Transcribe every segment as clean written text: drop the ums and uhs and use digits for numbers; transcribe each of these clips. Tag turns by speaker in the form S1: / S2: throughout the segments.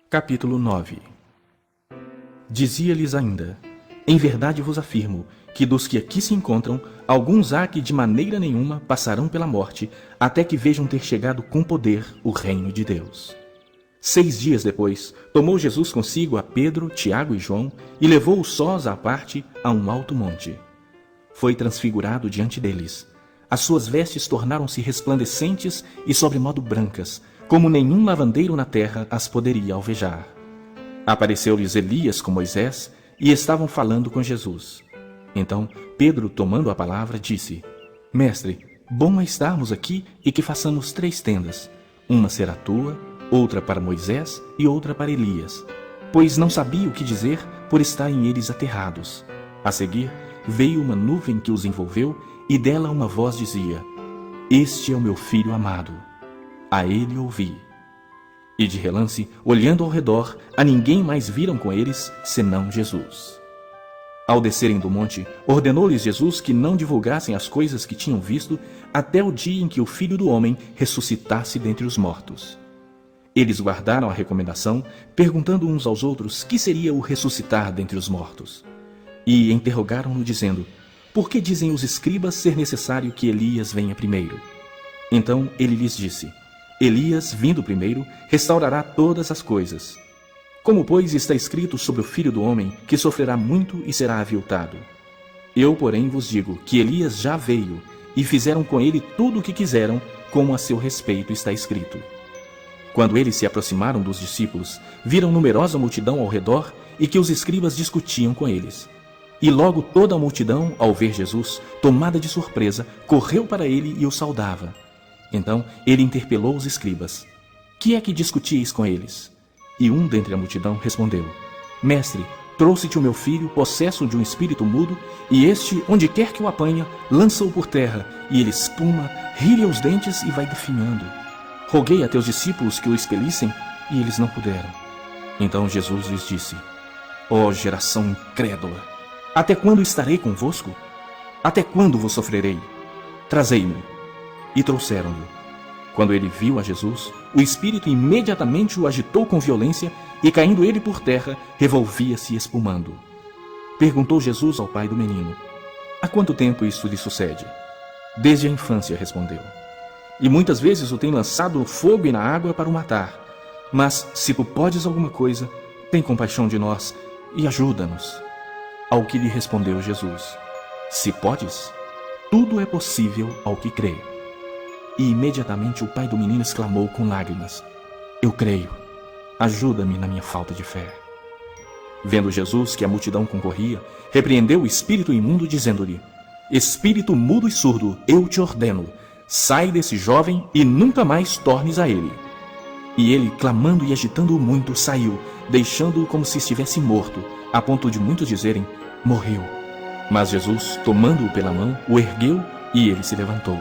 S1: Capítulo 9. Dizia-lhes ainda: Em verdade vos afirmo, que dos que aqui se encontram, alguns há que de maneira nenhuma passarão pela morte, até que vejam ter chegado com poder o reino de Deus. 6 dias depois, tomou Jesus consigo a Pedro, Tiago e João, e levou-os sós à parte a um alto monte. Foi transfigurado diante deles. As suas vestes tornaram-se resplandecentes e sobremodo brancas, como nenhum lavandeiro na terra as poderia alvejar. Apareceu-lhes Elias com Moisés, e estavam falando com Jesus. Então Pedro, tomando a palavra, disse: Mestre, bom é estarmos aqui e que façamos 3 tendas. Uma será tua, outra para Moisés e outra para Elias. Pois não sabia o que dizer, por estarem eles aterrados. A seguir, veio uma nuvem que os envolveu, e dela uma voz dizia: Este é o meu filho amado. A ele ouvi. E de relance, olhando ao redor, a ninguém mais viram com eles, senão Jesus. Ao descerem do monte, ordenou-lhes Jesus que não divulgassem as coisas que tinham visto, até o dia em que o Filho do Homem ressuscitasse dentre os mortos. Eles guardaram a recomendação, perguntando uns aos outros que seria o ressuscitar dentre os mortos. E interrogaram-no, dizendo: Por que dizem os escribas ser necessário que Elias venha primeiro? Então ele lhes disse: Elias, vindo primeiro, restaurará todas as coisas. Como, pois, está escrito sobre o Filho do Homem, que sofrerá muito e será aviltado. Eu, porém, vos digo que Elias já veio, e fizeram com ele tudo o que quiseram, como a seu respeito está escrito. Quando eles se aproximaram dos discípulos, viram numerosa multidão ao redor, e que os escribas discutiam com eles. E logo toda a multidão, ao ver Jesus, tomada de surpresa, correu para ele e o saudava. Então ele interpelou os escribas: Que é que discutíeis com eles? E um dentre a multidão respondeu: Mestre, trouxe-te o meu filho, possesso de um espírito mudo, e este, onde quer que o apanha, lança-o por terra, e ele espuma, ri-lhe os dentes e vai definhando. Roguei a teus discípulos que o expelissem, e eles não puderam. Então Jesus lhes disse: Ó geração incrédula, até quando estarei convosco? Até quando vos sofrerei? Trazei-me. E trouxeram-lhe. Quando ele viu a Jesus, o espírito imediatamente o agitou com violência, e caindo ele por terra, revolvia-se espumando. Perguntou Jesus ao pai do menino: Há quanto tempo isso lhe sucede? Desde a infância, respondeu. E muitas vezes o tem lançado no fogo e na água para o matar. Mas, se tu podes alguma coisa, tem compaixão de nós e ajuda-nos. Ao que lhe respondeu Jesus: Se podes, tudo é possível ao que crê. E imediatamente o pai do menino exclamou com lágrimas: Eu creio, ajuda-me na minha falta de fé. Vendo Jesus que a multidão concorria, repreendeu o espírito imundo, dizendo-lhe: Espírito mudo e surdo, eu te ordeno, sai desse jovem e nunca mais tornes a ele. E ele, clamando e agitando-o muito, saiu, deixando-o como se estivesse morto, a ponto de muitos dizerem: Morreu. Mas Jesus, tomando-o pela mão, o ergueu, e ele se levantou.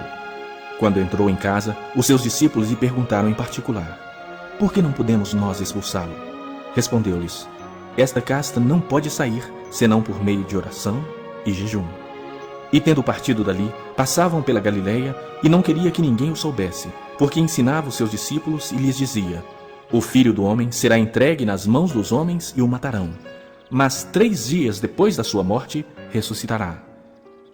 S1: Quando entrou em casa, os seus discípulos lhe perguntaram em particular: Por que não podemos nós expulsá-lo? Respondeu-lhes: Esta casta não pode sair, senão por meio de oração e jejum. E tendo partido dali, passavam pela Galileia, e não queria que ninguém o soubesse, porque ensinava os seus discípulos e lhes dizia: O Filho do Homem será entregue nas mãos dos homens e o matarão. Mas 3 dias depois da sua morte, ressuscitará.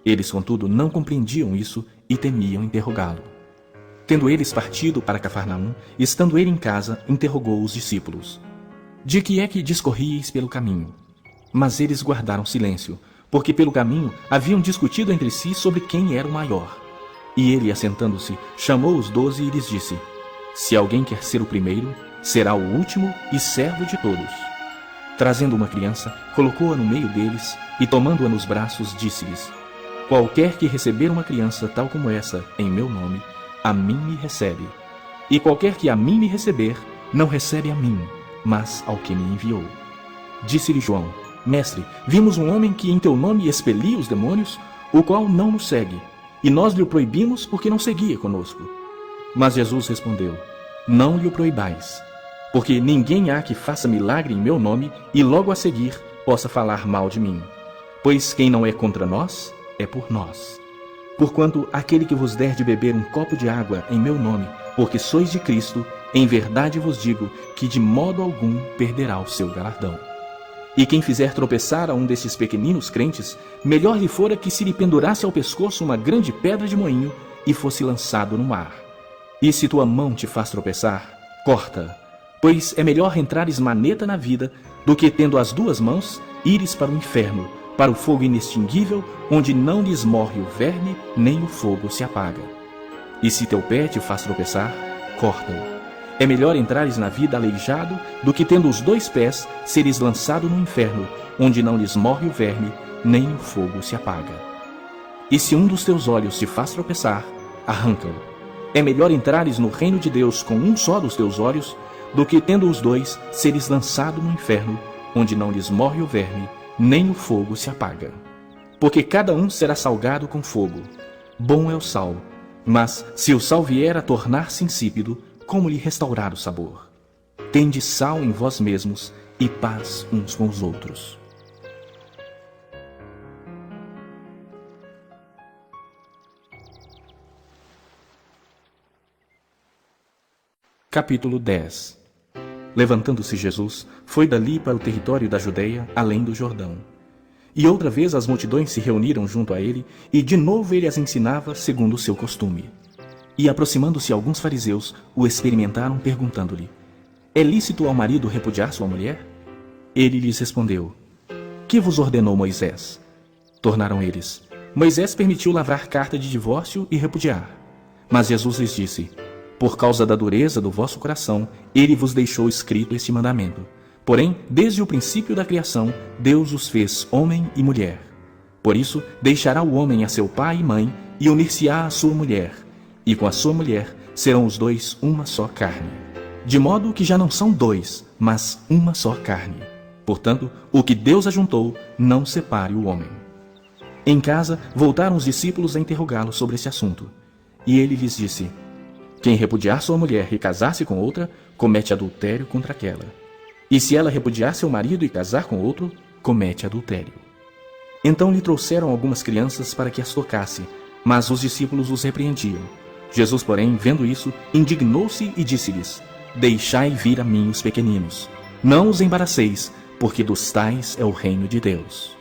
S1: Eles, contudo, não compreendiam isso e temiam interrogá-lo. Tendo eles partido para Cafarnaum, estando ele em casa, interrogou os discípulos: De que é que discorríeis pelo caminho? Mas eles guardaram silêncio, porque pelo caminho haviam discutido entre si sobre quem era o maior. E ele, assentando-se, chamou os 12 e lhes disse: Se alguém quer ser o primeiro, será o último e servo de todos. Trazendo uma criança, colocou-a no meio deles, e tomando-a nos braços, disse-lhes: Qualquer que receber uma criança tal como essa, em meu nome, a mim me recebe. E qualquer que a mim me receber, não recebe a mim, mas ao que me enviou. Disse-lhe João: Mestre, vimos um homem que em teu nome expelia os demônios, o qual não nos segue, e nós lhe o proibimos porque não seguia conosco. Mas Jesus respondeu: Não lhe o proibais, porque ninguém há que faça milagre em meu nome e logo a seguir possa falar mal de mim. Pois quem não é contra nós, é por nós. Porquanto aquele que vos der de beber um copo de água em meu nome, porque sois de Cristo, Em verdade vos digo que de modo algum perderá o seu galardão. E quem fizer tropeçar a um destes pequeninos crentes, melhor lhe fora que se lhe pendurasse ao pescoço uma grande pedra de moinho e fosse lançado no mar. E se tua mão te faz tropeçar, corta, pois é melhor entrares maneta na vida do que, tendo as duas mãos, ires para o inferno, para o fogo inextinguível, onde não lhes morre o verme, nem o fogo se apaga. E se teu pé te faz tropeçar, corta-o. É melhor entrares na vida aleijado do que, tendo os dois pés, seres lançado no inferno, onde não lhes morre o verme, nem o fogo se apaga. E se um dos teus olhos te faz tropeçar, arranca-o. É melhor entrares no reino de Deus com um só dos teus olhos, do que, tendo os dois, seres lançado no inferno, onde não lhes morre o verme, nem o fogo se apaga. Porque cada um será salgado com fogo. Bom é o sal, mas se o sal vier a tornar-se insípido, como lhe restaurar o sabor? Tende sal em vós mesmos e paz uns com os outros. Capítulo 10. Levantando-se Jesus, foi dali para o território da Judeia, além do Jordão. E outra vez as multidões se reuniram junto a ele, e de novo ele as ensinava segundo o seu costume. E aproximando-se alguns fariseus, o experimentaram, perguntando-lhe: é lícito ao marido repudiar sua mulher? Ele lhes respondeu: que vos ordenou Moisés? Tornaram eles: Moisés permitiu lavrar carta de divórcio e repudiar. Mas Jesus lhes disse: por causa da dureza do vosso coração, ele vos deixou escrito este mandamento. Porém, desde o princípio da criação, Deus os fez homem e mulher. Por isso, deixará o homem a seu pai e mãe, e unir-se-á à sua mulher, e com a sua mulher serão os dois uma só carne. De modo que já não são dois, mas uma só carne. Portanto, o que Deus ajuntou, não separe o homem. Em casa, voltaram os discípulos a interrogá-lo sobre esse assunto. E ele lhes disse: quem repudiar sua mulher e casar-se com outra, comete adultério contra aquela. E se ela repudiar seu marido e casar com outro, comete adultério. Então lhe trouxeram algumas crianças para que as tocasse, mas os discípulos os repreendiam. Jesus, porém, vendo isso, indignou-se e disse-lhes: deixai vir a mim os pequeninos. Não os embaraceis, porque dos tais é o reino de Deus.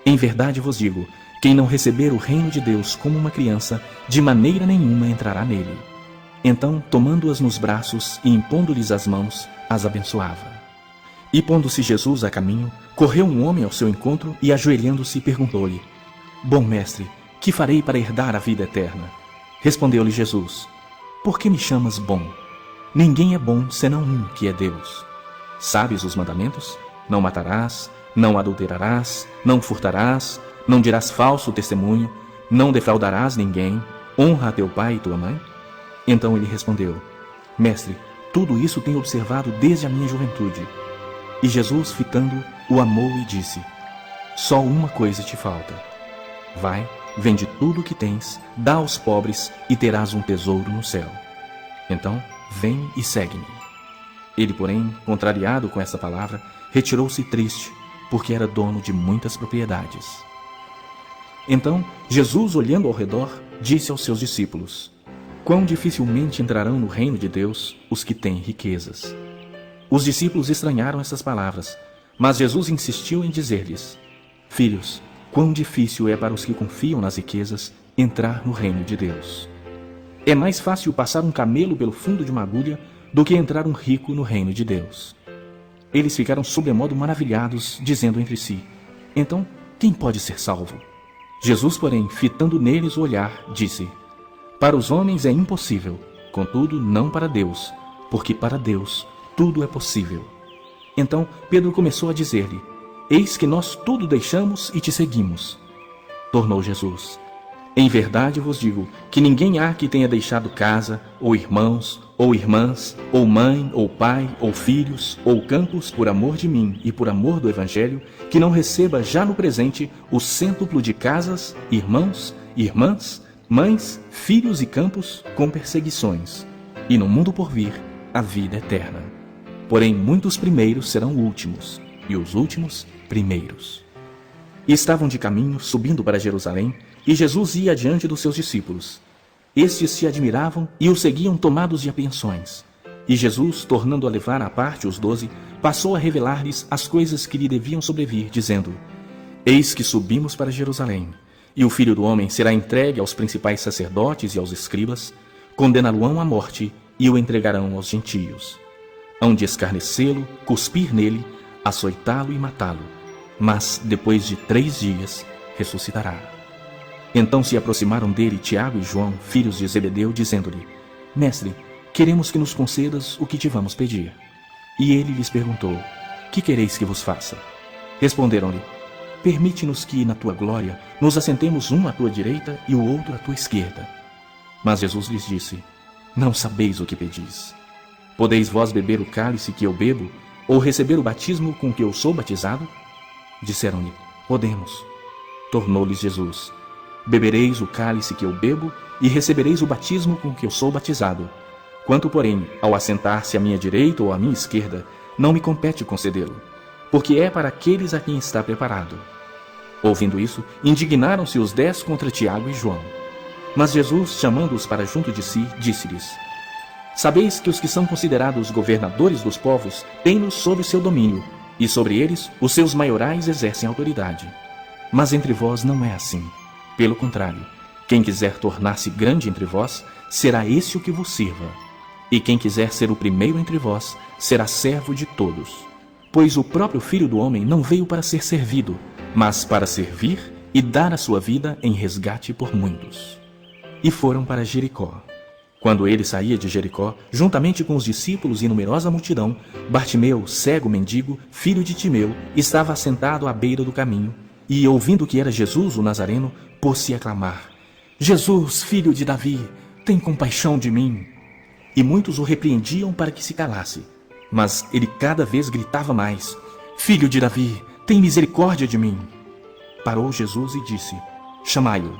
S1: Em verdade vos digo, quem não receber o reino de Deus como uma criança, de maneira nenhuma entrará nele. Então, tomando-as nos braços e impondo-lhes as mãos, as abençoava. E pondo-se Jesus a caminho, correu um homem ao seu encontro e, ajoelhando-se, perguntou-lhe: bom mestre, que farei para herdar a vida eterna? Respondeu-lhe Jesus: por que me chamas bom? Ninguém é bom senão um, que é Deus. Sabes os mandamentos? Não matarás, não adulterarás, não furtarás, não dirás falso testemunho, não defraudarás ninguém, honra a teu pai e tua mãe? Então ele respondeu: mestre, tudo isso tenho observado desde a minha juventude. E Jesus, fitando, o amou e disse: só uma coisa te falta. Vai, vende tudo o que tens, dá aos pobres e terás um tesouro no céu. Então, vem e segue-me. Ele, porém, contrariado com essa palavra, retirou-se triste, porque era dono de muitas propriedades. Então, Jesus, olhando ao redor, disse aos seus discípulos: quão dificilmente entrarão no reino de Deus os que têm riquezas. Os discípulos estranharam essas palavras, mas Jesus insistiu em dizer-lhes: filhos, quão difícil é para os que confiam nas riquezas entrar no reino de Deus. É mais fácil passar um camelo pelo fundo de uma agulha do que entrar um rico no reino de Deus. Eles ficaram sobremodo maravilhados, dizendo entre si: então, quem pode ser salvo? Jesus, porém, fitando neles o olhar, disse: para os homens é impossível, contudo não para Deus, porque para Deus tudo é possível. Então Pedro começou a dizer-lhe: eis que nós tudo deixamos e te seguimos. Tornou Jesus: em verdade vos digo que ninguém há que tenha deixado casa, ou irmãos, ou irmãs, ou mãe, ou pai, ou filhos, ou campos, por amor de mim e por amor do Evangelho, que não receba já no presente o cêntuplo de casas, irmãos, irmãs, mães, filhos e campos, com perseguições, e no mundo por vir, a vida eterna. Porém, muitos primeiros serão últimos, e os últimos primeiros. E estavam de caminho, subindo para Jerusalém, e Jesus ia adiante dos seus discípulos. Estes se admiravam e o seguiam tomados de apreensões. E Jesus, tornando a levar à parte os 12, passou a revelar-lhes as coisas que lhe deviam sobrevir, dizendo: Eis que subimos para Jerusalém, e o Filho do Homem será entregue aos principais sacerdotes e aos escribas, condená-lo-ão à morte e o entregarão aos gentios. Hão de escarnecê-lo, cuspir nele, açoitá-lo e matá-lo, mas depois de 3 dias ressuscitará. Então se aproximaram dele Tiago e João, filhos de Zebedeu, dizendo-lhe: Mestre, queremos que nos concedas o que te vamos pedir. E ele lhes perguntou: Que quereis que vos faça? Responderam-lhe: Permite-nos que, na tua glória, nos assentemos um à tua direita e o outro à tua esquerda. Mas Jesus lhes disse: Não sabeis o que pedis. Podeis vós beber o cálice que eu bebo, ou receber o batismo com que eu sou batizado? Disseram-lhe: Podemos. Tornou-lhes Jesus: Bebereis o cálice que eu bebo, e recebereis o batismo com que eu sou batizado. Quanto, porém, ao assentar-se à minha direita ou à minha esquerda, não me compete concedê-lo, porque é para aqueles a quem está preparado. Ouvindo isso, indignaram-se os 10 contra Tiago e João. Mas Jesus, chamando-os para junto de si, disse-lhes: Sabeis que os que são considerados governadores dos povos têm-nos sob seu domínio, e sobre eles os seus maiorais exercem autoridade. Mas entre vós não é assim. Pelo contrário, quem quiser tornar-se grande entre vós, será esse o que vos sirva. E quem quiser ser o primeiro entre vós, será servo de todos. Pois o próprio Filho do Homem não veio para ser servido, mas para servir e dar a sua vida em resgate por muitos. E foram para Jericó. Quando ele saía de Jericó, juntamente com os discípulos e numerosa multidão, Bartimeu, cego mendigo, filho de Timeu, estava assentado à beira do caminho, e, ouvindo que era Jesus o Nazareno, pôs-se a clamar: Jesus, filho de Davi, tem compaixão de mim. E muitos o repreendiam para que se calasse. Mas ele cada vez gritava mais: Filho de Davi, tem misericórdia de mim. Parou Jesus e disse: Chamai-o.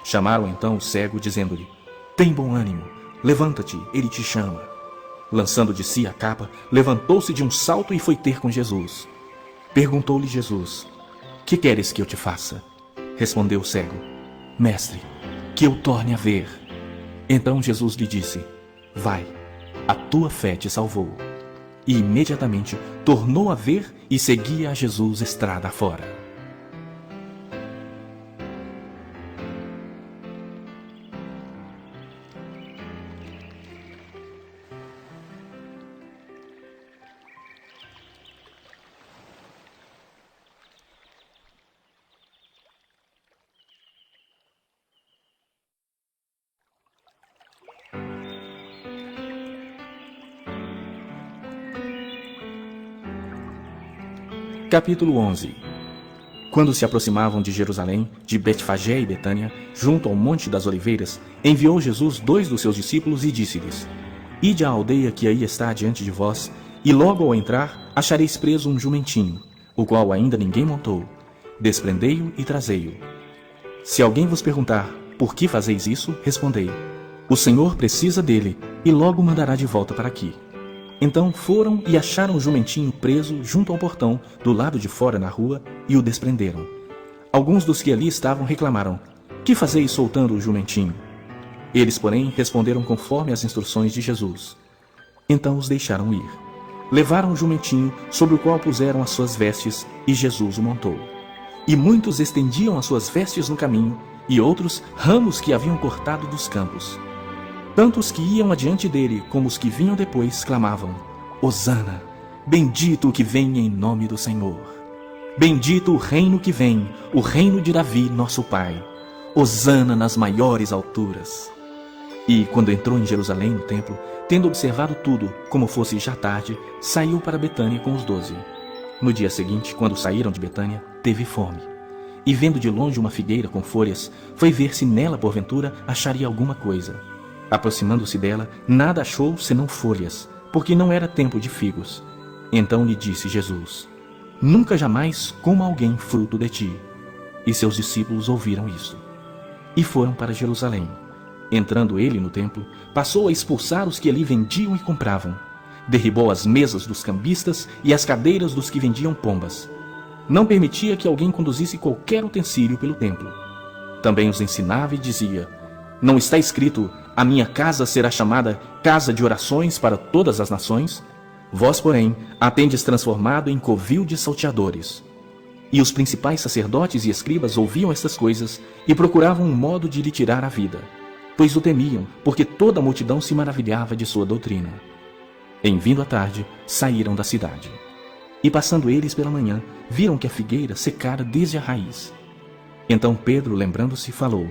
S1: Chamaram então o cego, dizendo-lhe: Tem bom ânimo, levanta-te, ele te chama. Lançando de si a capa, levantou-se de um salto e foi ter com Jesus. Perguntou-lhe Jesus: Que queres que eu te faça? Respondeu o cego: Mestre, que eu torne a ver. Então Jesus lhe disse: Vai, a tua fé te salvou. E imediatamente tornou a ver e seguia a Jesus estrada afora. Capítulo 11. Quando se aproximavam de Jerusalém, de Betfagé e Betânia, junto ao Monte das Oliveiras, enviou Jesus 2 dos seus discípulos e disse-lhes: Ide à aldeia que aí está diante de vós, e logo ao entrar achareis preso um jumentinho, o qual ainda ninguém montou. Desprendei-o e trazei-o. Se alguém vos perguntar: Por que fazeis isso? Respondei: O Senhor precisa dele, e logo o mandará de volta para aqui. Então foram e acharam o jumentinho preso junto ao portão, do lado de fora na rua, e o desprenderam. Alguns dos que ali estavam reclamaram: Que fazeis soltando o jumentinho? Eles, porém, responderam conforme as instruções de Jesus. Então os deixaram ir. Levaram o jumentinho, sobre o qual puseram as suas vestes, e Jesus o montou. E muitos estendiam as suas vestes no caminho, e outros ramos que haviam cortado dos campos. Tanto os que iam adiante dele, como os que vinham depois, clamavam: Hosana, bendito o que vem em nome do Senhor. Bendito o reino que vem, o reino de Davi, nosso pai. Hosana nas maiores alturas. E, quando entrou em Jerusalém, no templo, tendo observado tudo, como fosse já tarde, saiu para Betânia com os 12. No dia seguinte, quando saíram de Betânia, teve fome. E, vendo de longe uma figueira com folhas, foi ver se nela, porventura, acharia alguma coisa. Aproximando-se dela, nada achou senão folhas, porque não era tempo de figos. Então lhe disse Jesus: Nunca jamais coma alguém fruto de ti. E seus discípulos ouviram isso. E foram para Jerusalém. Entrando ele no templo, passou a expulsar os que ali vendiam e compravam. Derribou as mesas dos cambistas e as cadeiras dos que vendiam pombas. Não permitia que alguém conduzisse qualquer utensílio pelo templo. Também os ensinava e dizia: Não está escrito: a minha casa será chamada casa de orações para todas as nações? Vós, porém, a tendes transformado em covil de salteadores. E os principais sacerdotes e escribas ouviam estas coisas e procuravam um modo de lhe tirar a vida, pois o temiam, porque toda a multidão se maravilhava de sua doutrina. Em vindo a tarde, saíram da cidade. E passando eles pela manhã, viram que a figueira secara desde a raiz. Então Pedro, lembrando-se, falou: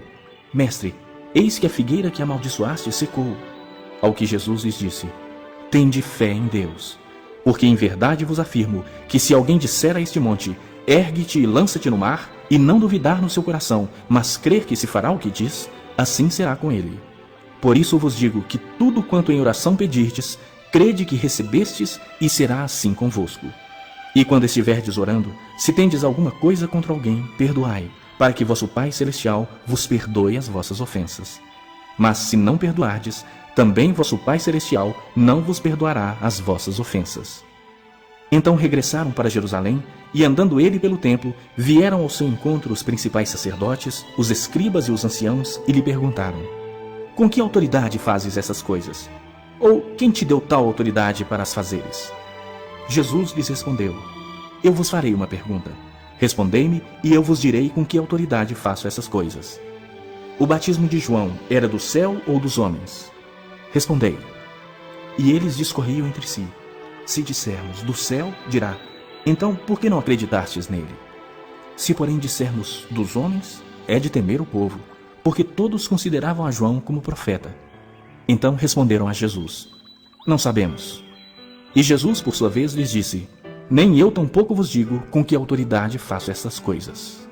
S1: Mestre, eis que a figueira que amaldiçoaste secou. Ao que Jesus lhes disse: Tende fé em Deus, porque em verdade vos afirmo que se alguém disser a este monte: Ergue-te e lança-te no mar, e não duvidar no seu coração, mas crer que se fará o que diz, assim será com ele. Por isso vos digo que tudo quanto em oração pedirdes, crede que recebestes, e será assim convosco. E quando estiverdes orando, se tendes alguma coisa contra alguém, perdoai, para que vosso Pai Celestial vos perdoe as vossas ofensas. Mas se não perdoardes, também vosso Pai Celestial não vos perdoará as vossas ofensas. Então regressaram para Jerusalém, e andando ele pelo templo, vieram ao seu encontro os principais sacerdotes, os escribas e os anciãos, e lhe perguntaram: Com que autoridade fazes essas coisas? Ou quem te deu tal autoridade para as fazeres? Jesus lhes respondeu: Eu vos farei uma pergunta. Respondei-me, e eu vos direi com que autoridade faço essas coisas. O batismo de João era do céu ou dos homens? Respondei. E eles discorriam entre si. Se dissermos do céu, dirá: Então por que não acreditastes nele? Se porém dissermos dos homens, é de temer o povo, porque todos consideravam a João como profeta. Então responderam a Jesus: Não sabemos. E Jesus, por sua vez, lhes disse: Nem eu tampouco vos digo com que autoridade faço essas coisas.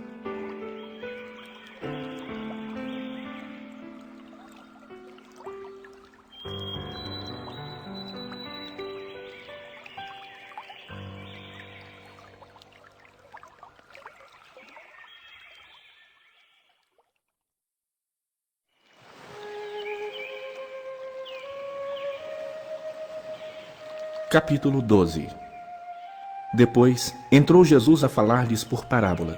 S1: Capítulo 12. Depois, entrou Jesus a falar-lhes por parábola.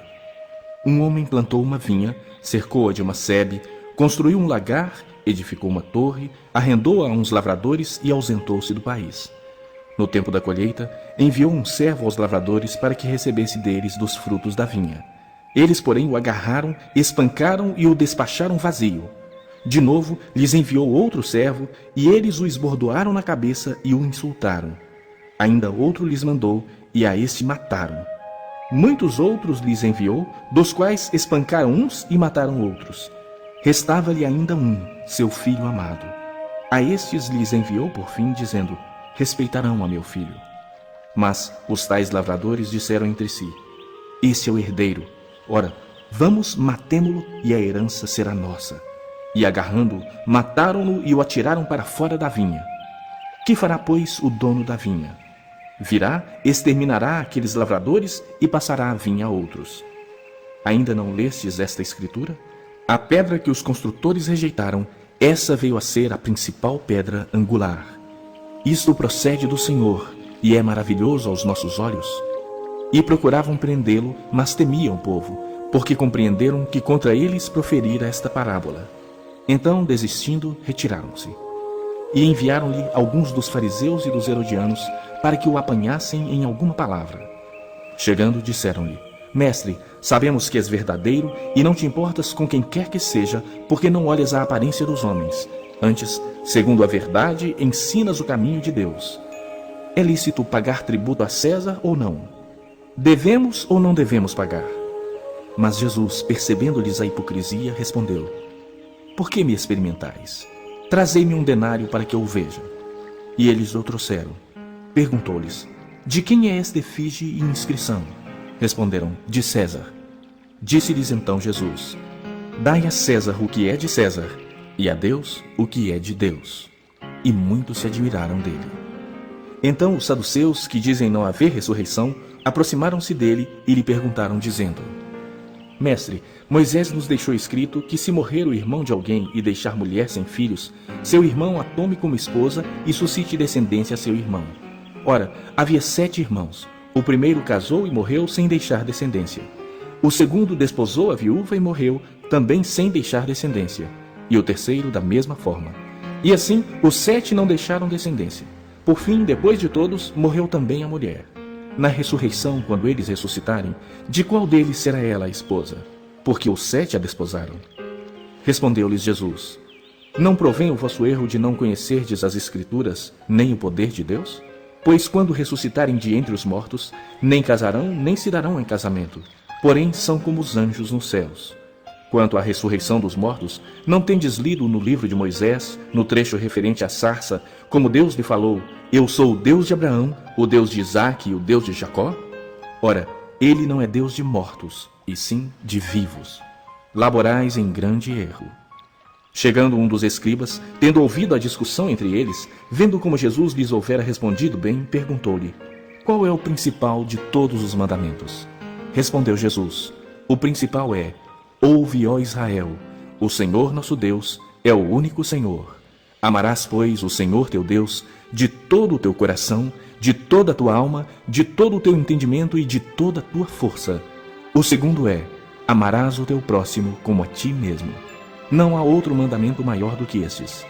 S1: Um homem plantou uma vinha, cercou-a de uma sebe, construiu um lagar, edificou uma torre, arrendou-a a uns lavradores e ausentou-se do país. No tempo da colheita, enviou um servo aos lavradores para que recebesse deles dos frutos da vinha. Eles, porém, o agarraram, espancaram e o despacharam vazio. De novo, lhes enviou outro servo, e eles o esbordoaram na cabeça e o insultaram. Ainda outro lhes mandou, e a este mataram. Muitos outros lhes enviou, dos quais espancaram uns e mataram outros. Restava-lhe ainda um, seu filho amado. A estes lhes enviou por fim, dizendo: Respeitarão a meu filho. Mas os tais lavradores disseram entre si: Este é o herdeiro. Ora, vamos, matemo-lo, e a herança será nossa. E agarrando-o, mataram-no e o atiraram para fora da vinha. Que fará, pois, o dono da vinha? Virá, exterminará aqueles lavradores e passará a vinha a outros. Ainda não lestes esta escritura? A pedra que os construtores rejeitaram, essa veio a ser a principal pedra angular. Isto procede do Senhor, e é maravilhoso aos nossos olhos. E procuravam prendê-lo, mas temiam o povo, porque compreenderam que contra eles proferira esta parábola. Então, desistindo, retiraram-se. E enviaram-lhe alguns dos fariseus e dos herodianos para que o apanhassem em alguma palavra. Chegando, disseram-lhe: Mestre, sabemos que és verdadeiro e não te importas com quem quer que seja, porque não olhas a aparência dos homens. Antes, segundo a verdade, ensinas o caminho de Deus. É lícito pagar tributo a César ou não? Devemos ou não devemos pagar? Mas Jesus, percebendo-lhes a hipocrisia, respondeu: Por que me experimentais? Trazei-me um denário para que eu o veja. E eles o trouxeram. Perguntou-lhes: De quem é esta efígie e inscrição? Responderam: De César. Disse-lhes então Jesus: Dai a César o que é de César, e a Deus o que é de Deus. E muitos se admiraram dele. Então os saduceus, que dizem não haver ressurreição, aproximaram-se dele e lhe perguntaram, dizendo: Mestre, Moisés nos deixou escrito que se morrer o irmão de alguém e deixar mulher sem filhos, seu irmão a tome como esposa e suscite descendência a seu irmão. Ora, havia 7 irmãos. O primeiro casou e morreu sem deixar descendência. O segundo desposou a viúva e morreu, também sem deixar descendência. E o terceiro da mesma forma. E assim, os 7 não deixaram descendência. Por fim, depois de todos, morreu também a mulher. Na ressurreição, quando eles ressuscitarem, de qual deles será ela a esposa? Porque os 7 a desposaram. Respondeu-lhes Jesus: Não provém o vosso erro de não conhecerdes as Escrituras, nem o poder de Deus? Pois quando ressuscitarem de entre os mortos, nem casarão, nem se darão em casamento, porém são como os anjos nos céus. Quanto à ressurreição dos mortos, não tendes lido no livro de Moisés, no trecho referente à sarça, como Deus lhe falou: Eu sou o Deus de Abraão, o Deus de Isaque e o Deus de Jacó? Ora, ele não é Deus de mortos, e sim de vivos. Laborais em grande erro. Chegando um dos escribas, tendo ouvido a discussão entre eles, vendo como Jesus lhes houvera respondido bem, perguntou-lhe: Qual é o principal de todos os mandamentos? Respondeu Jesus: O principal é: Ouve, ó Israel, o Senhor nosso Deus é o único Senhor. Amarás, pois, o Senhor teu Deus de todo o teu coração, de toda a tua alma, de todo o teu entendimento e de toda a tua força. O segundo é: Amarás o teu próximo como a ti mesmo. Não há outro mandamento maior do que estes.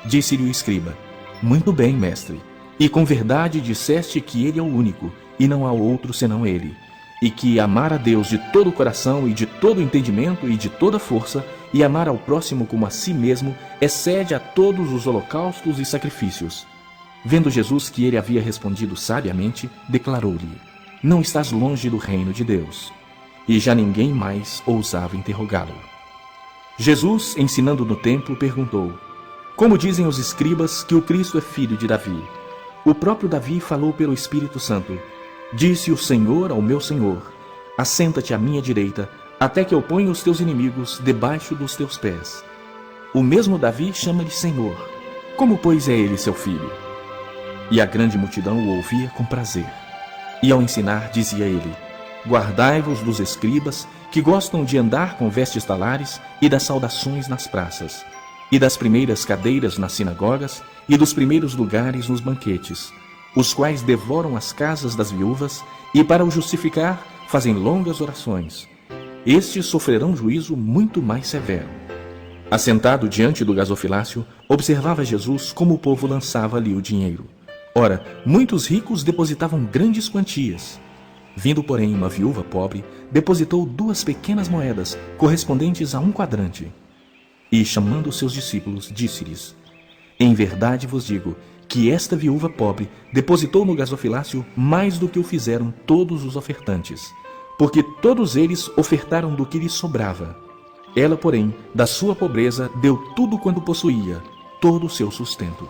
S1: Disse-lhe o escriba: Muito bem, mestre, e com verdade disseste que ele é o único, e não há outro senão ele, e que amar a Deus de todo o coração e de todo o entendimento e de toda a força, e amar ao próximo como a si mesmo, excede a todos os holocaustos e sacrifícios. Vendo Jesus que ele havia respondido sabiamente, declarou-lhe: Não estás longe do reino de Deus. E já ninguém mais ousava interrogá-lo. Jesus, ensinando no templo, perguntou: Como dizem os escribas que o Cristo é filho de Davi? O próprio Davi falou pelo Espírito Santo: Disse o Senhor ao meu Senhor: Assenta-te à minha direita, até que eu ponha os teus inimigos debaixo dos teus pés. O mesmo Davi chama-lhe Senhor. Como, pois, é ele seu filho? E a grande multidão o ouvia com prazer. E ao ensinar, dizia ele: Guardai-vos dos escribas, que gostam de andar com vestes talares e das saudações nas praças, e das primeiras cadeiras nas sinagogas e dos primeiros lugares nos banquetes, os quais devoram as casas das viúvas e, para o justificar, fazem longas orações. Estes sofrerão juízo muito mais severo. Assentado diante do gasofilácio, observava Jesus como o povo lançava ali o dinheiro. Ora, muitos ricos depositavam grandes quantias. Vindo, porém, uma viúva pobre, depositou 2 pequenas moedas, correspondentes a 1 quadrante. E, chamando seus discípulos, disse-lhes: Em verdade vos digo que esta viúva pobre depositou no gasofilácio mais do que o fizeram todos os ofertantes, porque todos eles ofertaram do que lhes sobrava. Ela, porém, da sua pobreza, deu tudo quanto possuía, todo o seu sustento.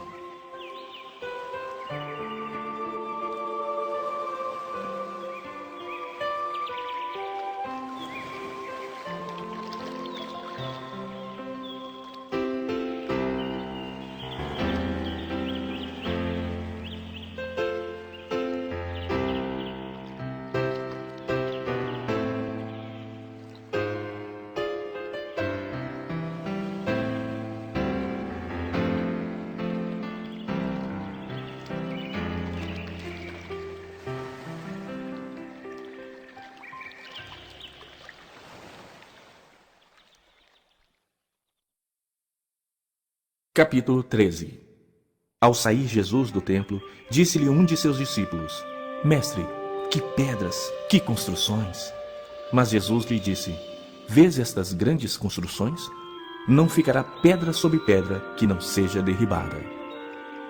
S1: Capítulo 13. Ao sair Jesus do templo, disse-lhe um de seus discípulos: Mestre, que pedras, que construções! Mas Jesus lhe disse: Vês estas grandes construções? Não ficará pedra sobre pedra que não seja derribada.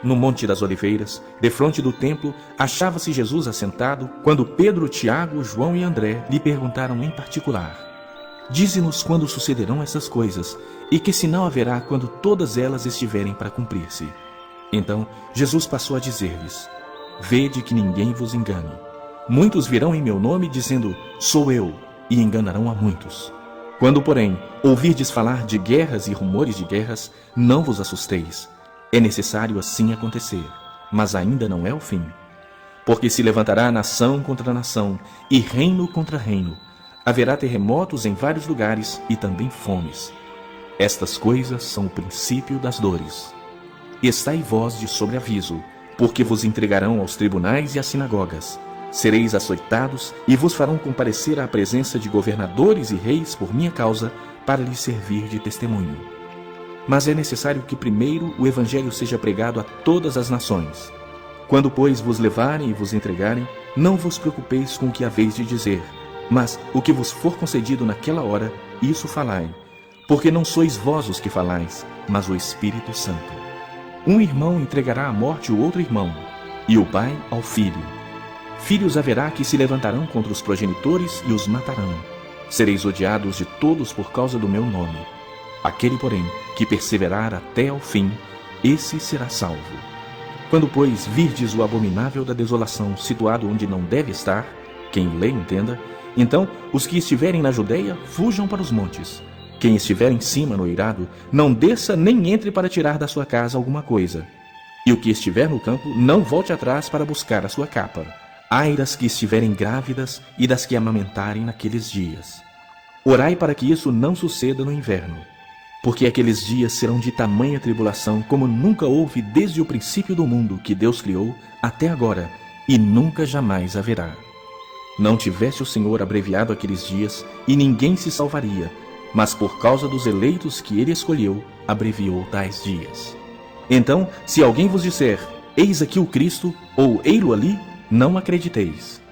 S1: No Monte das Oliveiras, defronte do templo, achava-se Jesus assentado, quando Pedro, Tiago, João e André lhe perguntaram em particular: Dize-nos quando sucederão essas coisas, e que sinal haverá quando todas elas estiverem para cumprir-se. Então Jesus passou a dizer-lhes: Vede que ninguém vos engane. Muitos virão em meu nome dizendo: Sou eu, e enganarão a muitos. Quando, porém, ouvirdes falar de guerras e rumores de guerras, não vos assusteis. É necessário assim acontecer, mas ainda não é o fim. Porque se levantará nação contra nação, e reino contra reino. Haverá terremotos em vários lugares e também fomes. Estas coisas são o princípio das dores. Estai vós de sobreaviso, porque vos entregarão aos tribunais e às sinagogas. Sereis açoitados e vos farão comparecer à presença de governadores e reis por minha causa, para lhes servir de testemunho. Mas é necessário que primeiro o Evangelho seja pregado a todas as nações. Quando, pois, vos levarem e vos entregarem, não vos preocupeis com o que haveis de dizer, mas o que vos for concedido naquela hora, isso falai, porque não sois vós os que falais, mas o Espírito Santo. Um irmão entregará à morte o outro irmão, e o pai ao filho. Filhos haverá que se levantarão contra os progenitores e os matarão. Sereis odiados de todos por causa do meu nome. Aquele, porém, que perseverar até ao fim, esse será salvo. Quando, pois, virdes o abominável da desolação situado onde não deve estar, quem lê entenda, então os que estiverem na Judeia fujam para os montes. Quem estiver em cima no eirado, não desça nem entre para tirar da sua casa alguma coisa. E o que estiver no campo, não volte atrás para buscar a sua capa. Ai das que estiverem grávidas e das que amamentarem naqueles dias. Orai para que isso não suceda no inverno, porque aqueles dias serão de tamanha tribulação como nunca houve desde o princípio do mundo que Deus criou até agora, e nunca jamais haverá. Não tivesse o Senhor abreviado aqueles dias, e ninguém se salvaria, mas por causa dos eleitos que ele escolheu, abreviou tais dias. Então, se alguém vos disser, eis aqui o Cristo, ou ei-lo ali, não acrediteis.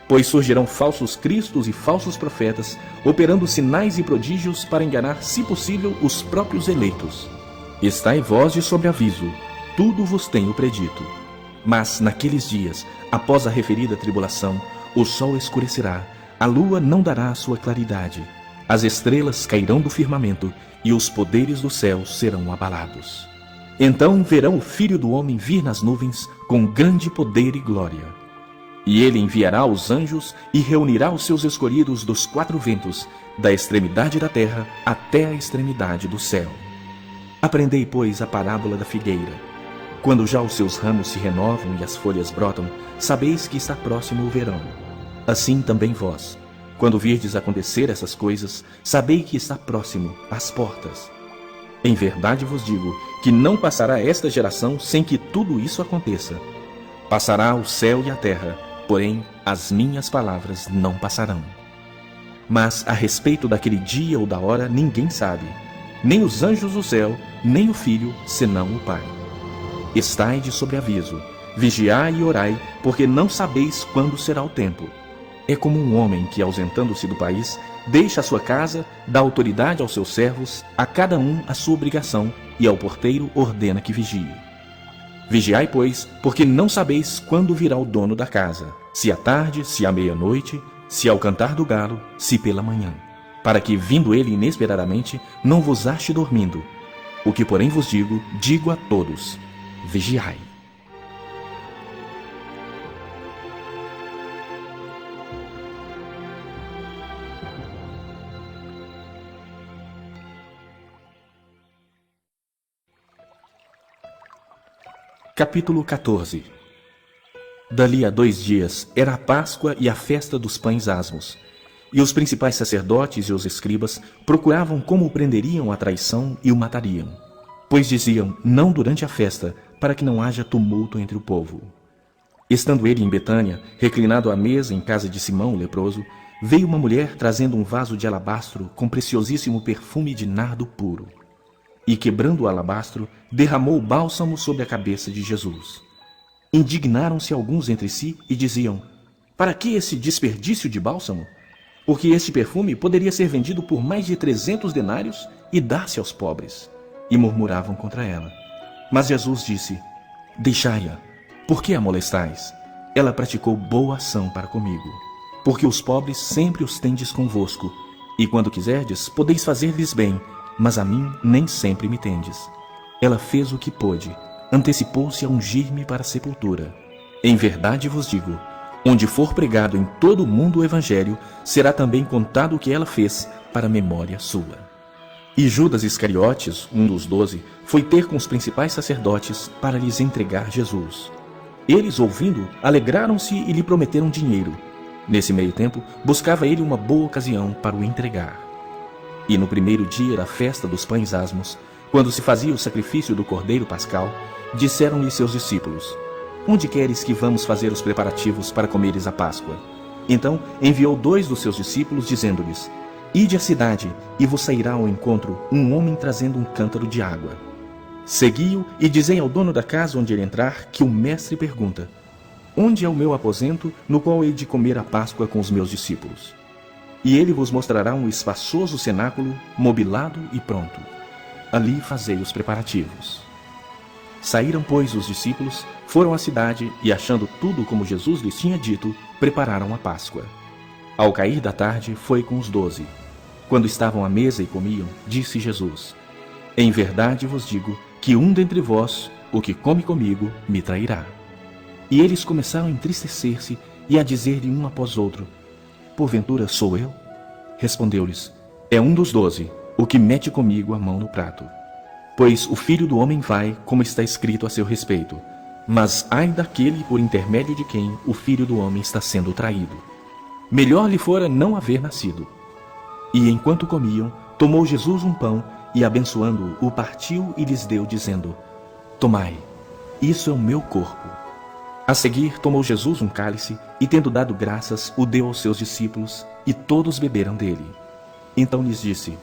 S1: Pois surgirão falsos cristos e falsos profetas, operando sinais e prodígios para enganar, se possível, os próprios eleitos. Estai vós de sobreaviso, tudo vos tenho predito. Mas naqueles dias, após a referida tribulação, o sol escurecerá, a lua não dará a sua claridade, as estrelas cairão do firmamento e os poderes do céu serão abalados. Então verão o Filho do Homem vir nas nuvens com grande poder e glória. E ele enviará os anjos e reunirá os seus escolhidos dos quatro ventos, da extremidade da terra até a extremidade do céu. Aprendei, pois, a parábola da figueira. Quando já os seus ramos se renovam e as folhas brotam, sabeis que está próximo o verão. Assim também vós, quando virdes acontecer essas coisas, sabei que está próximo, às portas. Em verdade vos digo que não passará esta geração sem que tudo isso aconteça. Passará o céu e a terra, porém as minhas palavras não passarão. Mas a respeito daquele dia ou da hora ninguém sabe, nem os anjos do céu, nem o Filho, senão o Pai. Estai de sobreaviso, vigiai e orai, porque não sabeis quando será o tempo. É como um homem que, ausentando-se do país, deixa a sua casa, dá autoridade aos seus servos, a cada um a sua obrigação, e ao porteiro ordena que vigie. Vigiai, pois, porque não sabeis quando virá o dono da casa, se à tarde, se à meia-noite, se ao cantar do galo, se pela manhã, para que, vindo ele inesperadamente, não vos ache dormindo. O que, porém, vos digo, digo a todos: vigiai. Capítulo 14. Dali a 2 dias era a Páscoa e a festa dos pães asmos. E os principais sacerdotes e os escribas procuravam como o prenderiam à traição e o matariam. Pois diziam, não durante a festa, para que não haja tumulto entre o povo. Estando ele em Betânia, reclinado à mesa em casa de Simão, o leproso, veio uma mulher trazendo um vaso de alabastro com preciosíssimo perfume de nardo puro. E, quebrando o alabastro, derramou o bálsamo sobre a cabeça de Jesus. Indignaram-se alguns entre si e diziam, para que esse desperdício de bálsamo? Porque este perfume poderia ser vendido por mais de 300 denários e dar-se aos pobres. E murmuravam contra ela. Mas Jesus disse, deixai-a, por que a molestais? Ela praticou boa ação para comigo. Porque os pobres sempre os tendes convosco, e quando quiserdes, podeis fazer-lhes bem, mas a mim nem sempre me tendes. Ela fez o que pôde, antecipou-se a ungir-me para a sepultura. Em verdade vos digo, onde for pregado em todo o mundo o Evangelho, será também contado o que ela fez para memória sua. E Judas Iscariotes, um dos 12, foi ter com os principais sacerdotes para lhes entregar Jesus. Eles, ouvindo, alegraram-se e lhe prometeram dinheiro. Nesse meio tempo, buscava ele uma boa ocasião para o entregar. E no primeiro dia da festa dos pães asmos, quando se fazia o sacrifício do cordeiro pascal, disseram-lhe seus discípulos, onde queres que vamos fazer os preparativos para comeres a Páscoa? Então enviou 2 dos seus discípulos, dizendo-lhes, Ide à cidade, e vos sairá ao encontro um homem trazendo um cântaro de água. Segui-o e dizei ao dono da casa onde ele entrar que o mestre pergunta: onde é o meu aposento, no qual hei de comer a Páscoa com os meus discípulos? E ele vos mostrará um espaçoso cenáculo, mobilado e pronto. Ali fazei os preparativos. Saíram, pois, os discípulos, foram à cidade e, achando tudo como Jesus lhes tinha dito, prepararam a Páscoa. Ao cair da tarde, foi com os 12. Quando estavam à mesa e comiam, disse Jesus: em verdade vos digo que um dentre vós, o que come comigo, me trairá. E eles começaram a entristecer-se e a dizer-lhe um após outro: porventura sou eu? Respondeu-lhes: é um dos 12, o que mete comigo a mão no prato. Pois o Filho do Homem vai, como está escrito a seu respeito. Mas ai daquele por intermédio de quem o Filho do Homem está sendo traído. Melhor lhe fora não haver nascido. E enquanto comiam, tomou Jesus um pão e, abençoando-o, o partiu e lhes deu, dizendo: tomai, isso é o meu corpo. A seguir, tomou Jesus um cálice e, tendo dado graças, o deu aos seus discípulos, e todos beberam dele. Então lhes disse: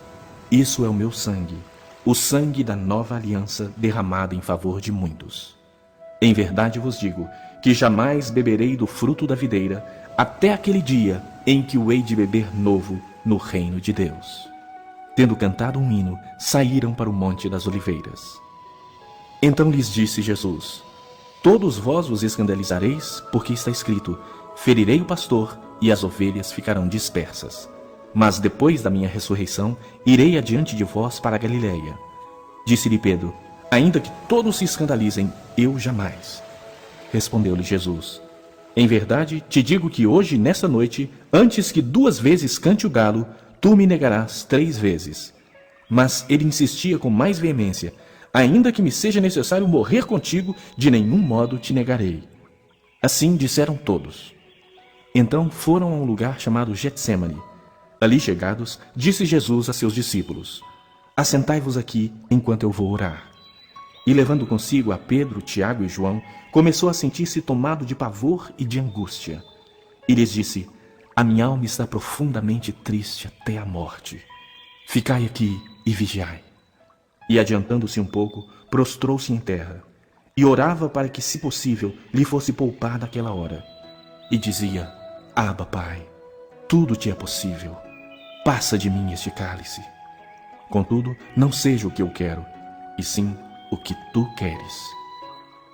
S1: isso é o meu sangue, o sangue da nova aliança derramado em favor de muitos. Em verdade vos digo que jamais beberei do fruto da videira, até aquele dia em que o hei de beber novo no reino de Deus. Tendo cantado um hino, saíram para o Monte das Oliveiras. Então lhes disse Jesus: todos vós vos escandalizareis, porque está escrito: ferirei o pastor, e as ovelhas ficarão dispersas. Mas depois da minha ressurreição, irei adiante de vós para a Galiléia. Disse-lhe Pedro: ainda que todos se escandalizem, eu jamais. Respondeu-lhe Jesus: em verdade te digo que hoje, nesta noite, antes que 2 vezes cante o galo, tu me negarás 3 vezes. Mas ele insistia com mais veemência: ainda que me seja necessário morrer contigo, de nenhum modo te negarei. Assim disseram todos. Então foram a um lugar chamado Getsêmani. Ali chegados, disse Jesus a seus discípulos: assentai-vos aqui, enquanto eu vou orar. E levando consigo a Pedro, Tiago e João, começou a sentir-se tomado de pavor e de angústia. E lhes disse: a minha alma está profundamente triste até a morte. Ficai aqui e vigiai. E adiantando-se um pouco, prostrou-se em terra, e orava para que, se possível, lhe fosse poupada aquela hora. E dizia: Abba, Pai, tudo te é possível. Passa de mim este cálice. Contudo, não seja o que eu quero, e sim o que tu queres.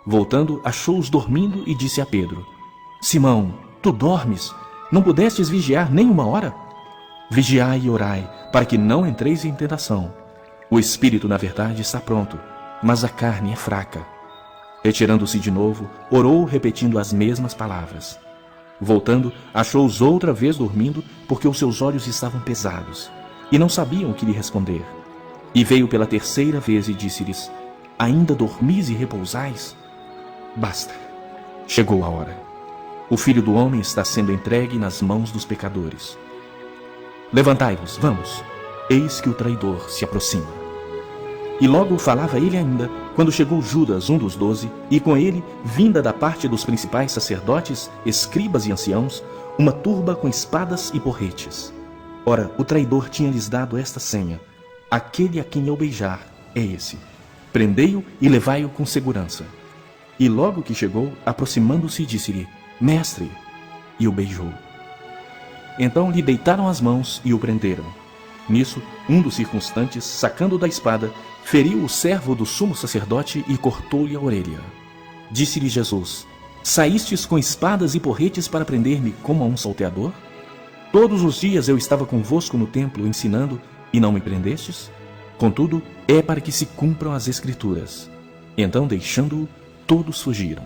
S1: Voltando, achou-os dormindo e disse a Pedro: Simão, tu dormes? Não pudestes vigiar nem 1 hora? Vigiai e orai, para que não entreis em tentação. O espírito, na verdade, está pronto, mas a carne é fraca. Retirando-se de novo, orou, repetindo as mesmas palavras. Voltando, achou-os outra vez dormindo, porque os seus olhos estavam pesados, e não sabiam o que lhe responder. E veio pela 3ª vez e disse-lhes: Ainda dormis e repousais? Basta, chegou a hora. O Filho do Homem está sendo entregue nas mãos dos pecadores. Levantai-vos, vamos, eis que o traidor se aproxima. E logo falava ele ainda, quando chegou Judas, um dos 12, e com ele, vinda da parte dos principais sacerdotes, escribas e anciãos, uma turba com espadas e porretes. Ora, o traidor tinha-lhes dado esta senha: aquele a quem eu beijar é esse. Prendei-o e levai-o com segurança. E logo que chegou, aproximando-se, disse-lhe: Mestre, e o beijou. Então lhe deitaram as mãos e o prenderam. Nisso, um dos circunstantes, sacando da espada, feriu o servo do sumo sacerdote e cortou-lhe a orelha. Disse-lhe Jesus: Saístes com espadas e porretes para prender-me como a um salteador? Todos os dias eu estava convosco no templo ensinando, e não me prendestes? Contudo, é para que se cumpram as Escrituras. Então, deixando-o, todos fugiram.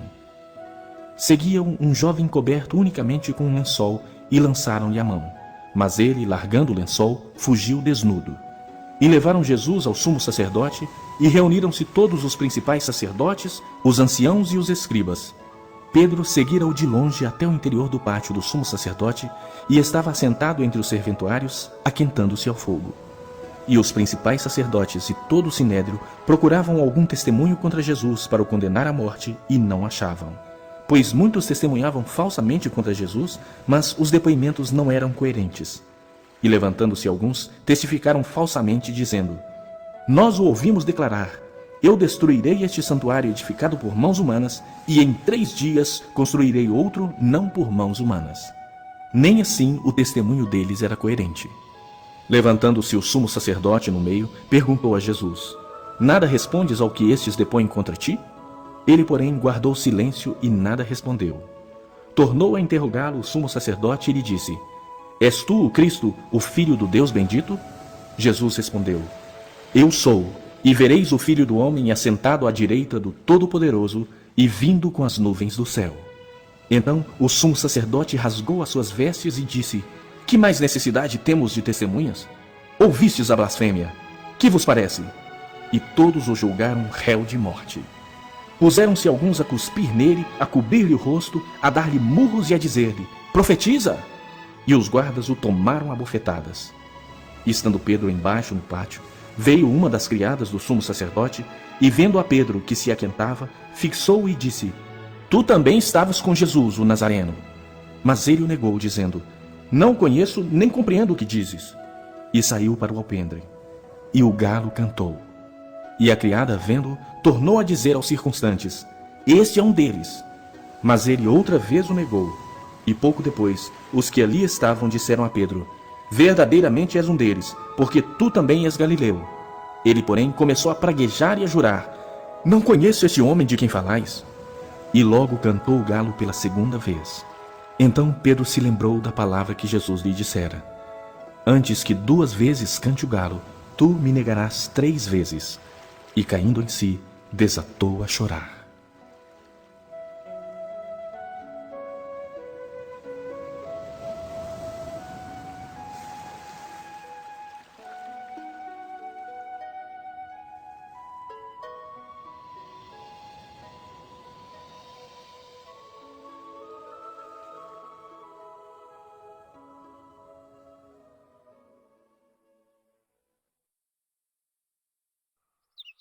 S1: Seguiam um jovem coberto unicamente com um lençol e lançaram-lhe a mão. Mas ele, largando o lençol, fugiu desnudo. E levaram Jesus ao sumo sacerdote, e reuniram-se todos os principais sacerdotes, os anciãos e os escribas. Pedro seguira-o de longe até o interior do pátio do sumo sacerdote, e estava assentado entre os serventuários, aquentando-se ao fogo. E os principais sacerdotes e todo o sinédrio procuravam algum testemunho contra Jesus para o condenar à morte, e não achavam. Pois muitos testemunhavam falsamente contra Jesus, mas os depoimentos não eram coerentes. E levantando-se alguns, testificaram falsamente, dizendo: Nós o ouvimos declarar: Eu destruirei este santuário edificado por mãos humanas, e em 3 dias construirei outro não por mãos humanas. Nem assim o testemunho deles era coerente. Levantando-se o sumo sacerdote no meio, perguntou a Jesus: Nada respondes ao que estes depõem contra ti? Ele, porém, guardou silêncio e nada respondeu. Tornou a interrogá-lo o sumo sacerdote e lhe disse: És tu o Cristo, o Filho do Deus bendito? Jesus respondeu: Eu sou, e vereis o Filho do Homem assentado à direita do Todo-Poderoso e vindo com as nuvens do céu. Então o sumo sacerdote rasgou as suas vestes e disse: Que mais necessidade temos de testemunhas? Ouvistes a blasfêmia. Que vos parece? E todos o julgaram réu de morte. Puseram-se alguns a cuspir nele, a cobrir-lhe o rosto, a dar-lhe murros e a dizer-lhe: Profetiza! E os guardas o tomaram a bofetadas. E estando Pedro embaixo no pátio, veio uma das criadas do sumo sacerdote, e vendo a Pedro que se aquentava, fixou-o e disse: Tu também estavas com Jesus, o Nazareno. Mas ele o negou, dizendo: Não conheço nem compreendo o que dizes. E saiu para o alpendre. E o galo cantou. E a criada, vendo-o, tornou a dizer aos circunstantes: Este é um deles. Mas ele outra vez o negou. E pouco depois, os que ali estavam disseram a Pedro: Verdadeiramente és um deles, porque tu também és galileu. Ele, porém, começou a praguejar e a jurar: Não conheço este homem de quem falais. E logo cantou o galo pela 2ª vez. Então Pedro se lembrou da palavra que Jesus lhe dissera: Antes que 2 vezes cante o galo, tu me negarás 3 vezes. E caindo em si, desatou a chorar.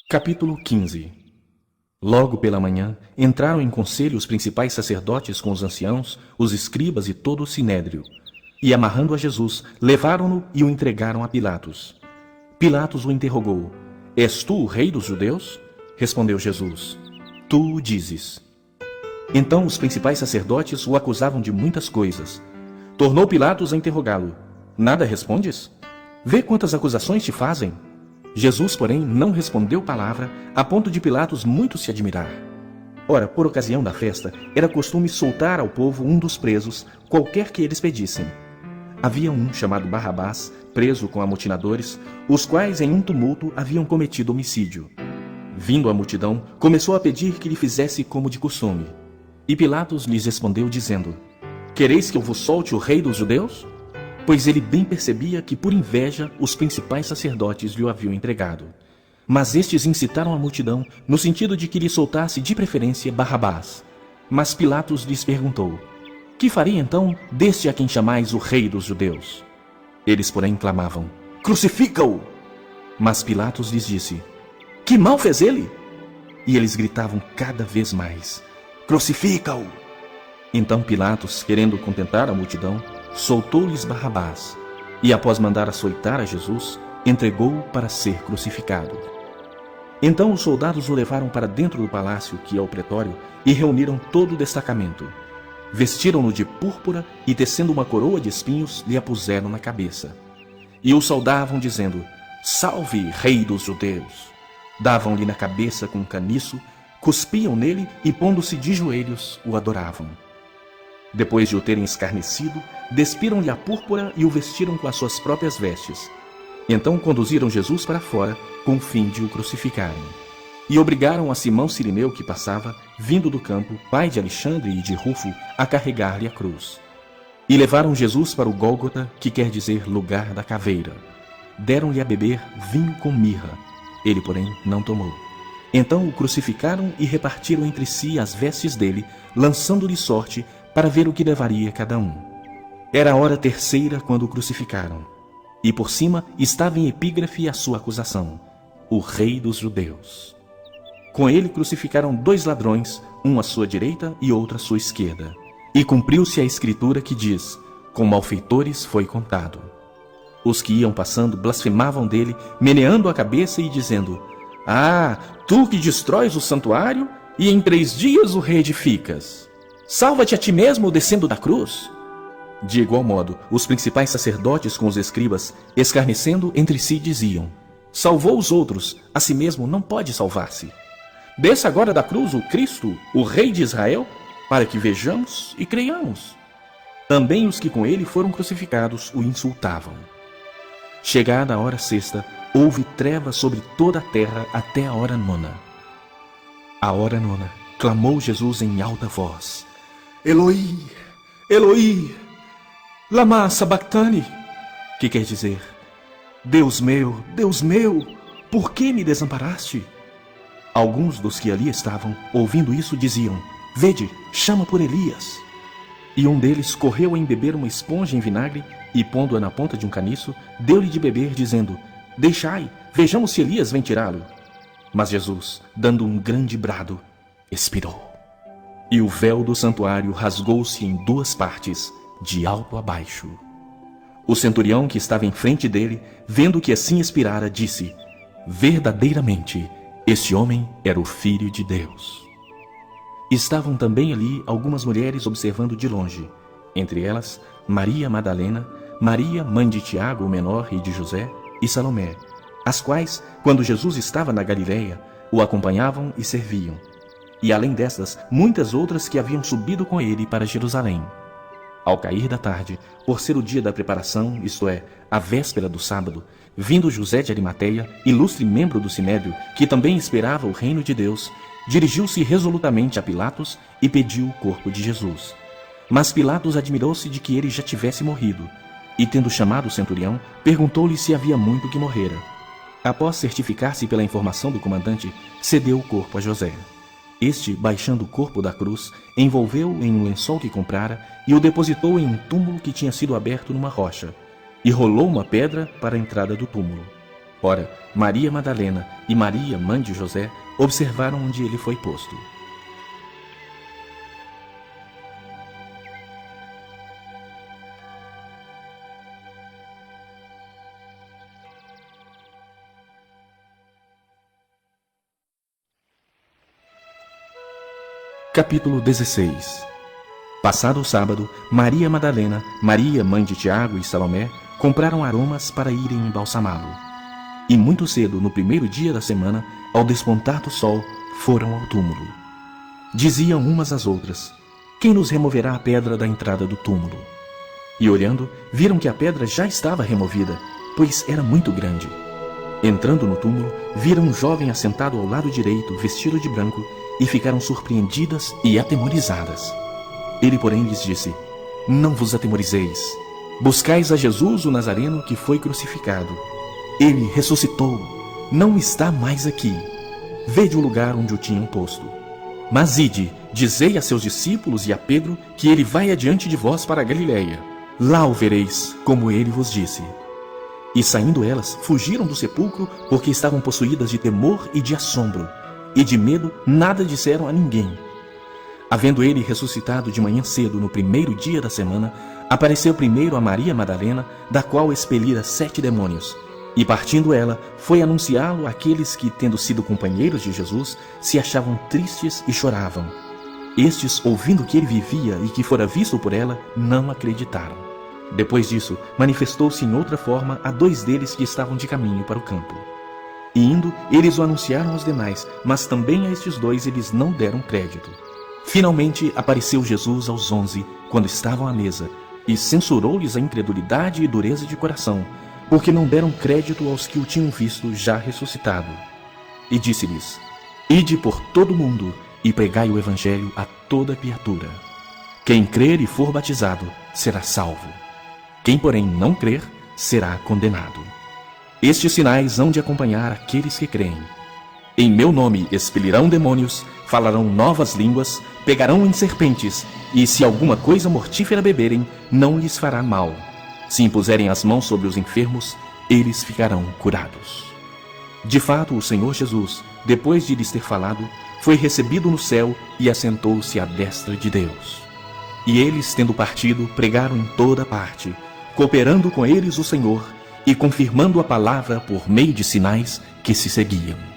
S1: Capítulo 15. Logo pela manhã, entraram em conselho os principais sacerdotes com os anciãos, os escribas e todo o sinédrio. E, amarrando a Jesus, levaram-no e o entregaram a Pilatos. Pilatos o interrogou: És tu o rei dos judeus? Respondeu Jesus: Tu o dizes. Então os principais sacerdotes o acusavam de muitas coisas. Tornou Pilatos a interrogá-lo: Nada respondes? Vê quantas acusações te fazem. Jesus, porém, não respondeu palavra, a ponto de Pilatos muito se admirar. Ora, por ocasião da festa, era costume soltar ao povo um dos presos, qualquer que eles pedissem. Havia um chamado Barrabás, preso com amotinadores, os quais em um tumulto haviam cometido homicídio. Vindo a multidão, começou a pedir que lhe fizesse como de costume. E Pilatos lhes respondeu, dizendo: Quereis que eu vos solte o rei dos judeus? Pois ele bem percebia que por inveja os principais sacerdotes lhe o haviam entregado. Mas estes incitaram a multidão, no sentido de que lhe soltasse de preferência Barrabás. Mas Pilatos lhes perguntou: Que farei então deste a quem chamais o rei dos judeus? Eles, porém, clamavam: Crucifica-o! Mas Pilatos lhes disse: Que mal fez ele? E eles gritavam cada vez mais: Crucifica-o! Então Pilatos, querendo contentar a multidão, soltou-lhes Barrabás, e após mandar açoitar a Jesus, entregou-o para ser crucificado. Então os soldados o levaram para dentro do palácio, que é o pretório, e reuniram todo o destacamento. Vestiram-no de púrpura e, tecendo uma coroa de espinhos, lhe a puseram na cabeça. E o saudavam, dizendo: Salve, rei dos judeus! Davam-lhe na cabeça com um caniço, cuspiam nele e, pondo-se de joelhos, o adoravam. Depois de o terem escarnecido, despiram-lhe a púrpura e o vestiram com as suas próprias vestes. Então conduziram Jesus para fora, com o fim de o crucificarem. E obrigaram a Simão Cirineu, que passava, vindo do campo, pai de Alexandre e de Rufo, a carregar-lhe a cruz. E levaram Jesus para o Gólgota, que quer dizer lugar da caveira. Deram-lhe a beber vinho com mirra. Ele, porém, não tomou. Então o crucificaram e repartiram entre si as vestes dele, lançando-lhe sorte, para ver o que levaria cada um. Era a hora 3ª quando o crucificaram. E por cima estava em epígrafe a sua acusação: o rei dos judeus. Com ele crucificaram 2 ladrões, um à sua direita e outro à sua esquerda. E cumpriu-se a escritura que diz: com malfeitores foi contado. Os que iam passando blasfemavam dele, meneando a cabeça e dizendo: Ah, tu que destróis o santuário e em 3 dias o reedificas. Salva-te a ti mesmo descendo da cruz. De igual modo, os principais sacerdotes com os escribas, escarnecendo entre si, diziam: Salvou os outros, a si mesmo não pode salvar-se. Desça agora da cruz o Cristo, o Rei de Israel, para que vejamos e creiamos. Também os que com ele foram crucificados o insultavam. Chegada a hora sexta, houve trevas sobre toda a terra até a hora nona. À hora nona, clamou Jesus em alta voz: Eloi, Eloi, lama sabachthani, que quer dizer: Deus meu, por que me desamparaste? Alguns dos que ali estavam, ouvindo isso, diziam: Vede, chama por Elias. E um deles correu a embeber uma esponja em vinagre e, pondo-a na ponta de um caniço, deu-lhe de beber, dizendo: Deixai, vejamos se Elias vem tirá-lo. Mas Jesus, dando um grande brado, expirou. E o véu do santuário rasgou-se em 2 partes, de alto a baixo. O centurião que estava em frente dele, vendo que assim expirara, disse: Verdadeiramente, este homem era o Filho de Deus. Estavam também ali algumas mulheres observando de longe, entre elas Maria Madalena, Maria, mãe de Tiago, o menor, e de José, e Salomé, as quais, quando Jesus estava na Galiléia, o acompanhavam e serviam. E além destas, muitas outras que haviam subido com ele para Jerusalém. Ao cair da tarde, por ser o dia da preparação, isto é, a véspera do sábado, vindo José de Arimateia, ilustre membro do Sinédrio, que também esperava o reino de Deus, dirigiu-se resolutamente a Pilatos e pediu o corpo de Jesus. Mas Pilatos admirou-se de que ele já tivesse morrido, e tendo chamado o centurião, perguntou-lhe se havia muito que morrera. Após certificar-se pela informação do comandante, cedeu o corpo a José. Este, baixando o corpo da cruz, envolveu-o em um lençol que comprara e o depositou em um túmulo que tinha sido aberto numa rocha, e rolou uma pedra para a entrada do túmulo. Ora, Maria Madalena e Maria, mãe de José, observaram onde ele foi posto. Capítulo 16. Passado o sábado, Maria Madalena, Maria, mãe de Tiago e Salomé, compraram aromas para irem embalsamá-lo. E muito cedo, no primeiro dia da semana, ao despontar do sol, foram ao túmulo. Diziam umas às outras: Quem nos removerá a pedra da entrada do túmulo? E olhando, viram que a pedra já estava removida, pois era muito grande. Entrando no túmulo, viram um jovem assentado ao lado direito, vestido de branco, e ficaram surpreendidas e atemorizadas. Ele, porém, lhes disse: Não vos atemorizeis. Buscais a Jesus, o Nazareno, que foi crucificado. Ele ressuscitou, não está mais aqui. Vede o lugar onde o tinham posto. Mas ide, dizei a seus discípulos e a Pedro que ele vai adiante de vós para a Galiléia. Lá o vereis, como ele vos disse. E saindo elas, fugiram do sepulcro, porque estavam possuídas de temor e de assombro, e de medo nada disseram a ninguém. Havendo ele ressuscitado de manhã cedo, no primeiro dia da semana, apareceu primeiro a Maria Madalena, da qual expelira 7 demônios. E partindo ela, foi anunciá-lo àqueles que, tendo sido companheiros de Jesus, se achavam tristes e choravam. Estes, ouvindo que ele vivia e que fora visto por ela, não acreditaram. Depois disso, manifestou-se em outra forma a 2 deles que estavam de caminho para o campo. E indo, eles o anunciaram aos demais, mas também a estes 2 eles não deram crédito. Finalmente apareceu Jesus aos 11, quando estavam à mesa, e censurou-lhes a incredulidade e dureza de coração, porque não deram crédito aos que o tinham visto já ressuscitado. E disse-lhes: Ide por todo o mundo e pregai o evangelho a toda criatura. Quem crer e for batizado será salvo. Quem, porém, não crer será condenado. Estes sinais hão de acompanhar aqueles que creem. Em meu nome expelirão demônios, falarão novas línguas, pegarão em serpentes, e se alguma coisa mortífera beberem, não lhes fará mal. Se impuserem as mãos sobre os enfermos, eles ficarão curados. De fato, o Senhor Jesus, depois de lhes ter falado, foi recebido no céu e assentou-se à destra de Deus. E eles, tendo partido, pregaram em toda parte, cooperando com eles o Senhor, e confirmando a palavra por meio de sinais que se seguiam.